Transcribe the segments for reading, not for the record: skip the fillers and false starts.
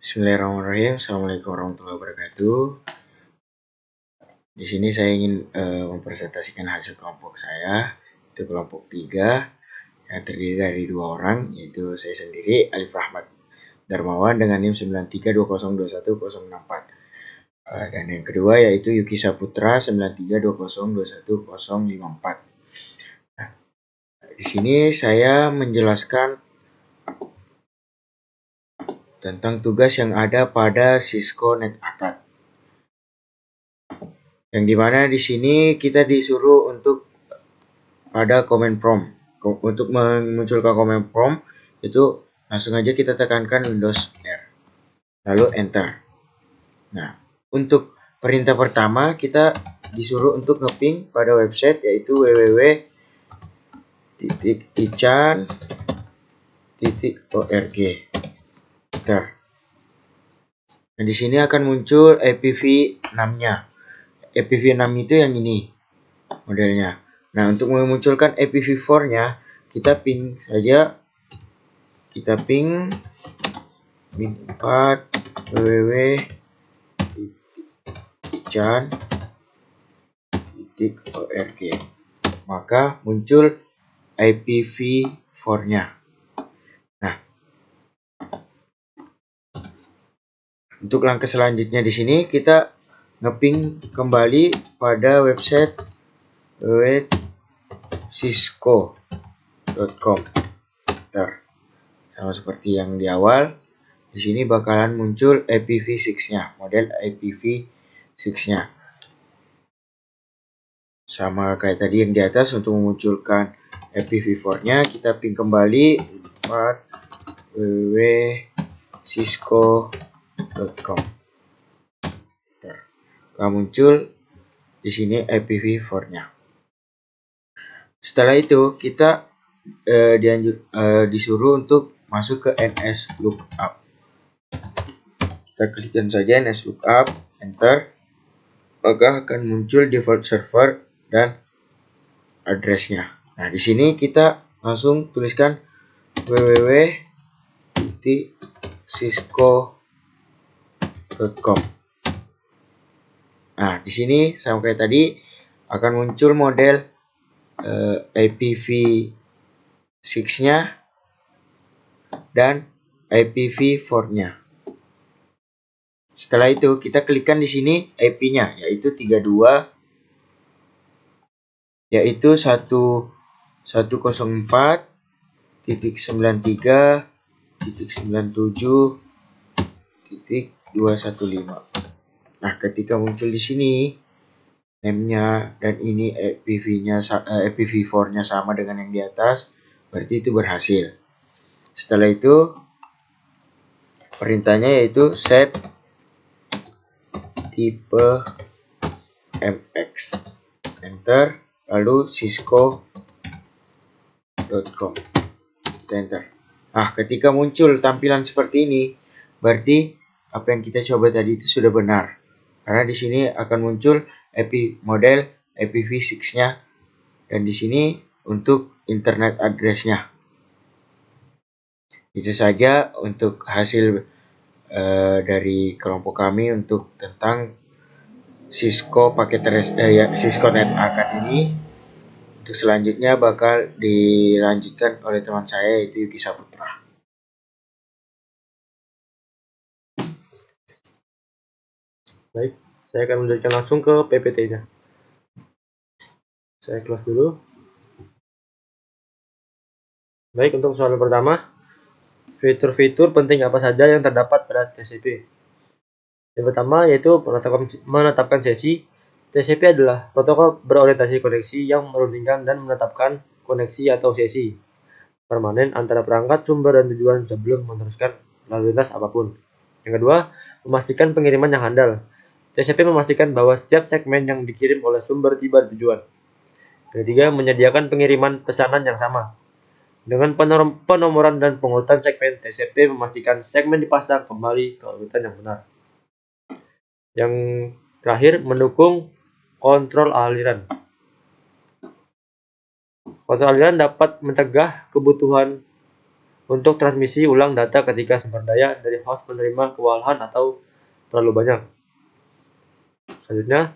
Bismillahirrahmanirrahim. Assalamualaikum warahmatullahi wabarakatuh. Di sini saya ingin mempresentasikan hasil kelompok saya. Itu kelompok 3 yang terdiri dari 2 orang, yaitu saya sendiri, Alif Rahmat Darmawan dengan NIM 9320210064. Dan yang kedua yaitu Yuki Saputra 9320210054. Nah, di sini saya menjelaskan tentang tugas yang ada pada Cisco NetAcad. Yang dimana di sini kita disuruh untuk pada command prompt. Untuk memunculkan command prompt itu langsung aja kita tekankan Windows R. Lalu enter. Nah, untuk perintah pertama kita disuruh untuk ngeping pada website yaitu www.ichan.org. Enter. Nah, di sini akan muncul IPv6-nya. IPv6 itu yang ini modelnya. Nah, untuk memunculkan IPv4-nya, kita ping saja. Kita ping min4 www.ichan.org. Maka muncul IPv4-nya. Nah, untuk langkah selanjutnya di sini kita ngeping kembali pada website cisco.com. Sama seperti yang di awal, di sini bakalan muncul IPv6-nya, model IPv6-nya. Sama kayak tadi yang di atas, untuk memunculkan IPv4-nya kita ping kembali www.cisco.com. Muncul di sini IPv4-nya. Setelah itu kita disuruh untuk masuk ke NS Lookup. Kita klikkan saja NS Lookup, enter, maka akan muncul default server dan address-nya. Nah, di sini kita langsung tuliskan www.cisco.com. Nah, di sini sama kayak tadi akan muncul model IPv6-nya dan IPv4-nya. Setelah itu kita klikkan di sini IP-nya yaitu 32 yaitu 192.168.97.215. Nah, ketika muncul di sini name-nya dan ini IPv4-nya sama dengan yang di atas, berarti itu berhasil. Setelah itu perintahnya yaitu set tipe MX, enter, lalu cisco.com, kita enter. Nah, ketika muncul tampilan seperti ini, berarti apa yang kita coba tadi itu sudah benar. Karena di sini akan muncul model IPv6-nya dan di sini untuk internet address-nya. Itu saja untuk hasil dari kelompok kami untuk tentang Cisco Cisco NetAcad ini. Untuk selanjutnya bakal dilanjutkan oleh teman saya yaitu Yuki Saputra. Baik, saya akan melanjutkan langsung ke PPT-nya. Saya close dulu. Baik, untuk soal pertama, fitur-fitur penting apa saja yang terdapat pada TCP? Yang pertama yaitu menetapkan sesi. TCP adalah protokol berorientasi koneksi yang merundingkan dan menetapkan koneksi atau sesi permanen antara perangkat, sumber, dan tujuan sebelum meneruskan lalu lintas apapun. Yang kedua, memastikan pengiriman yang handal. TCP memastikan bahwa setiap segmen yang dikirim oleh sumber tiba di tujuan. Yang ketiga, menyediakan pengiriman pesanan yang sama. Dengan penomoran dan pengurutan segmen, TCP memastikan segmen dipasang kembali ke urutan yang benar. Yang terakhir, mendukung kontrol aliran. Kontrol aliran dapat mencegah untuk transmisi ulang data ketika sumber daya dari host menerima kewalahan atau terlalu banyak. Selanjutnya,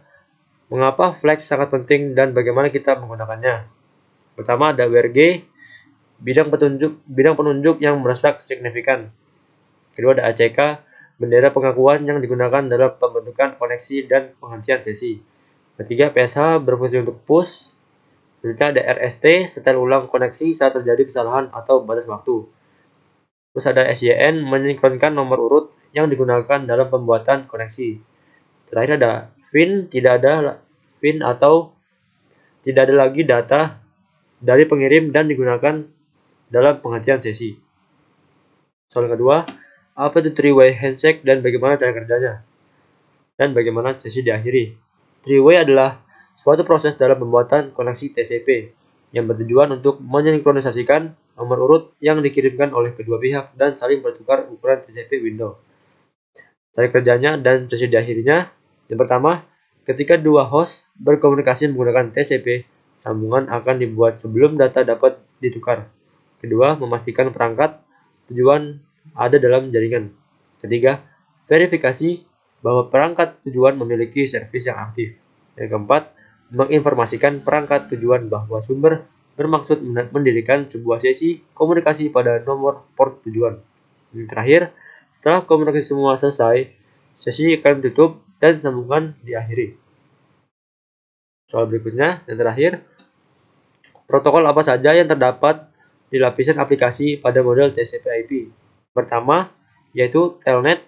mengapa flex sangat penting dan bagaimana kita menggunakannya? Pertama ada WRG, bidang penunjuk yang merusak signifikan. Kedua ada ACK, bendera pengakuan yang digunakan dalam pembentukan koneksi dan penghentian sesi. Ketiga, PSH berfungsi untuk push. Selanjutnya ada RST, setel ulang koneksi saat terjadi kesalahan atau batas waktu. Terus ada SYN, menyinkronkan nomor urut yang digunakan dalam pembuatan koneksi. Terakhir ada FIN, tidak ada FIN atau tidak ada lagi data dari pengirim dan digunakan dalam penghentian sesi. Soal kedua, apa itu three-way handshake dan bagaimana cara kerjanya? Dan bagaimana sesi diakhiri? Three-way adalah suatu proses dalam pembuatan koneksi TCP yang bertujuan untuk mensinkronisasikan nomor urut yang dikirimkan oleh kedua pihak dan saling bertukar ukuran TCP window. Cara kerjanya dan sesi diakhirinya. Yang pertama, ketika dua host berkomunikasi menggunakan TCP, sambungan akan dibuat sebelum data dapat ditukar. Kedua, memastikan perangkat tujuan ada dalam jaringan. Ketiga, verifikasi bahwa perangkat tujuan memiliki servis yang aktif. Yang keempat, menginformasikan perangkat tujuan bahwa sumber bermaksud mendirikan sebuah sesi komunikasi pada nomor port tujuan. Yang terakhir, setelah komunikasi semua selesai, sesi akan ditutup dan sambungan diakhiri. Soal berikutnya, yang terakhir, protokol apa saja yang terdapat di lapisan aplikasi pada model TCP/IP? Pertama, yaitu Telnet,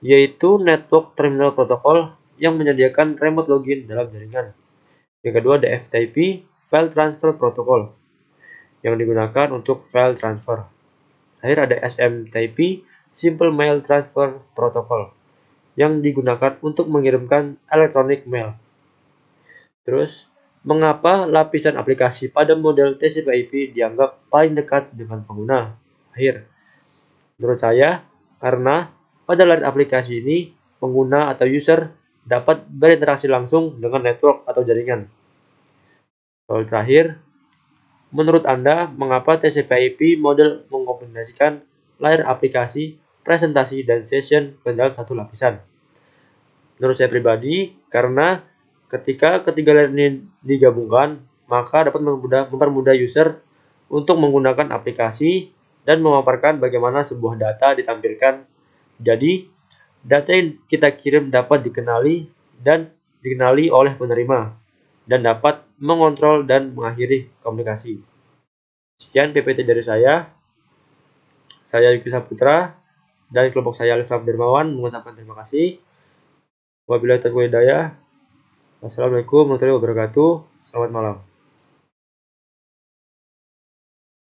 yaitu Network Terminal Protocol yang menyediakan remote login dalam jaringan. Yang kedua ada FTP, File Transfer Protocol, yang digunakan untuk file transfer. Terakhir ada SMTP, Simple Mail Transfer Protocol, yang digunakan untuk mengirimkan electronic mail. Terus, mengapa lapisan aplikasi pada model TCP/IP dianggap paling dekat dengan pengguna akhir? Menurut saya, karena pada layar aplikasi ini, pengguna atau user dapat berinteraksi langsung dengan network atau jaringan. Soal terakhir, menurut Anda, mengapa TCP/IP model mengkombinasikan layar aplikasi, presentasi, dan session ke dalam satu lapisan? Menurut saya pribadi, karena ketika ketiga layar ini digabungkan, maka dapat mempermudah user untuk menggunakan aplikasi dan memaparkan bagaimana sebuah data ditampilkan. Jadi, data yang kita kirim dapat dikenali oleh penerima dan dapat mengontrol dan mengakhiri komunikasi. Sekian PPT dari saya. Saya Yuki Saputra dari kelompok saya Alif Dermawan mengucapkan terima kasih. Wabillahi taufiq wal hidayah. Wassalamualaikum warahmatullahi wabarakatuh. Selamat malam.